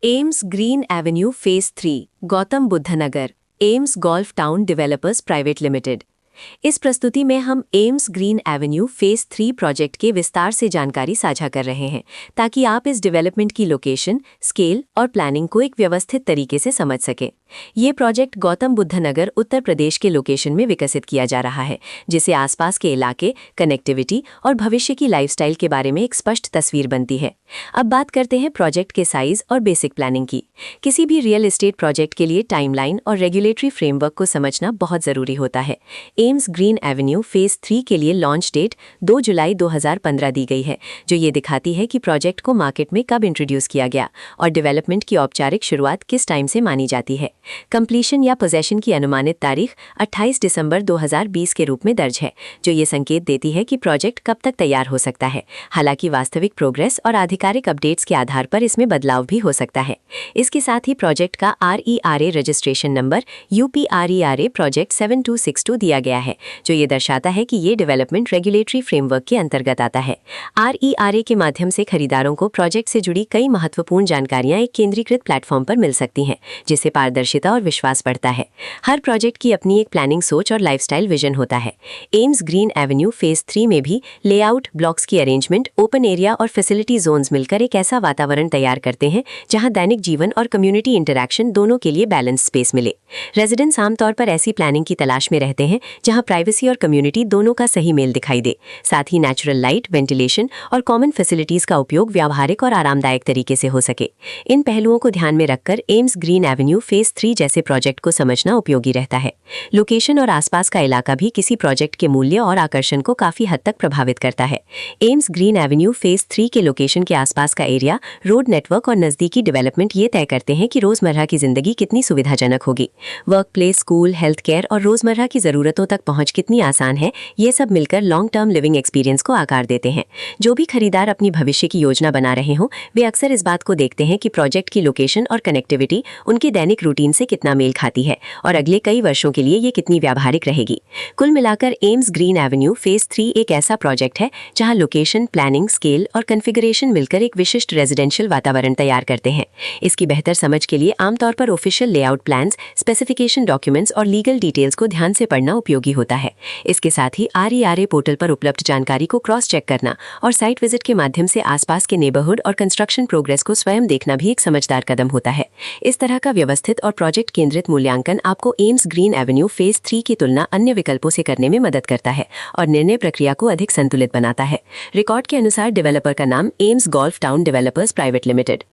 AIIMS green avenue phase 3 Gautam Buddh Nagar AIMS golf town developers private limited. इस प्रस्तुति में हम AIMS green avenue phase 3 project के विस्तार से जानकारी साझा कर रहे हैं ताकि आप इस डेवलपमेंट की लोकेशन, स्केल और प्लानिंग को एक व्यवस्थित तरीके से समझ सकें। ये प्रोजेक्ट गौतम बुद्ध नगर उत्तर प्रदेश के लोकेशन में विकसित किया जा रहा है, जिससे आसपास के इलाके, कनेक्टिविटी और भविष्य की लाइफस्टाइल के बारे में एक स्पष्ट तस्वीर बनती है। अब बात करते हैं प्रोजेक्ट के साइज और बेसिक प्लानिंग की। किसी भी रियल एस्टेट प्रोजेक्ट के लिए टाइमलाइन और रेगुलेटरी फ्रेमवर्क को समझना बहुत जरूरी होता है। एम्स ग्रीन एवेन्यू फेज 3 के लिए लॉन्च डेट 2 जुलाई 2015 दी गई है, जो ये दिखाती है कि प्रोजेक्ट को मार्केट में कब इंट्रोड्यूस किया गया और डेवलपमेंट की औपचारिक शुरुआत किस टाइम से मानी जाती है। कंप्लीशन या पोजेशन की अनुमानित तारीख 28 दिसंबर 2020 के रूप में दर्ज है, जो ये संकेत देती है कि प्रोजेक्ट कब तक तैयार हो सकता है। हालांकि वास्तविक प्रोग्रेस और आधिकारिक अपडेट्स के आधार पर इसमें बदलाव भी हो सकता है। इसके साथ ही प्रोजेक्ट का RERA registration number UPRERA project 7262 दिया गया है, जो ये दर्शाता है कि ये डेवलपमेंट रेगुलेटरी फ्रेमवर्क के अंतर्गत आता है। RERA के माध्यम से खरीदारों को प्रोजेक्ट से जुड़ी कई महत्वपूर्ण जानकारियां एक केंद्रीकृत प्लेटफॉर्म पर मिल सकती हैं, जिससे पारदर्शिता और विश्वास बढ़ता है। हर प्रोजेक्ट की अपनी एक प्लानिंग सोच और लाइफस्टाइल विजन होता है। एम्स ग्रीन एवेन्यू फेज 3 में भी लेआउट, ब्लॉक्स की अरेंजमेंट, ओपन एरिया और फैसिलिटी जोन्स मिलकर एक ऐसा वातावरण तैयार करते हैं जहां दैनिक जीवन और कम्युनिटी इंटरैक्शन दोनों के लिए बैलेंस स्पेस मिले। रेजिडेंट्स आमतौर पर ऐसी प्लानिंग की तलाश में रहते हैं जहां प्राइवेसी और कम्युनिटी दोनों का सही मेल दिखाई दे। साथ ही नेचुरल लाइट, वेंटिलेशन और कॉमन फैसिलिटीज का उपयोग व्यावहारिक और आरामदायक तरीके से हो सके। इन पहलुओं को ध्यान में रखकर एम्स ग्रीन एवेन्यू फेज 3 जैसे प्रोजेक्ट को समझना उपयोगी रहता है। लोकेशन और आसपास का इलाका भी किसी प्रोजेक्ट के मूल्य और आकर्षण को काफी हद तक प्रभावित करता है। एम्स ग्रीन एवेन्यू फेज 3 के लोकेशन के आसपास का एरिया, रोड नेटवर्क और नजदीकी डेवलपमेंट ये तय करते हैं कि रोजमर्रा की जिंदगी कितनी सुविधाजनक होगी। Work place, school, health care और रोजमर्रा की जरूरतों तक पहुंच कितनी आसान है, ये सब मिलकर लॉन्ग टर्म लिविंग एक्सपीरियंस को आकार देते हैं। जो भी खरीदार अपनी भविष्य की योजना बना रहे हों, वे अक्सर इस बात को देखते हैं कि प्रोजेक्ट की लोकेशन और कनेक्टिविटी उनके दैनिक रूटीन से कितना मेल खाती है और अगले कई वर्षों के लिए ये कितनी व्यावहारिक रहेगी। कुल मिलाकर एम्स ग्रीन एवेन्यू फेज 3 एक ऐसा प्रोजेक्ट है जहां लोकेशन, प्लानिंग, स्केल और कॉन्फ़िगरेशन मिलकर एक विशिष्ट रेजिडेंशियल वातावरण तैयार करते हैं। इसकी बेहतर समझ के लिए आमतौर पर official layout plans, specification documents और लीगल डिटेल्स को ध्यान से पढ़ना उपयोगी होता है। इसके साथ ही RERA पोर्टल पर उपलब्ध जानकारी को क्रॉस चेक करना और साइट विजिट के माध्यम से आसपास के नेबरहुड और कंस्ट्रक्शन प्रोग्रेस को स्वयं देखना भी एक समझदार कदम होता है। इस तरह का व्यवस्थित और प्रोजेक्ट केंद्रित मूल्यांकन आपको एम्स ग्रीन एवेन्यू फेज 3 की तुलना अन्य विकल्पों से करने में मदद करता है और निर्णय प्रक्रिया को अधिक संतुलित बनाता है। रिकॉर्ड के अनुसार डेवलपर का नाम AIIMS golf town developers private limited.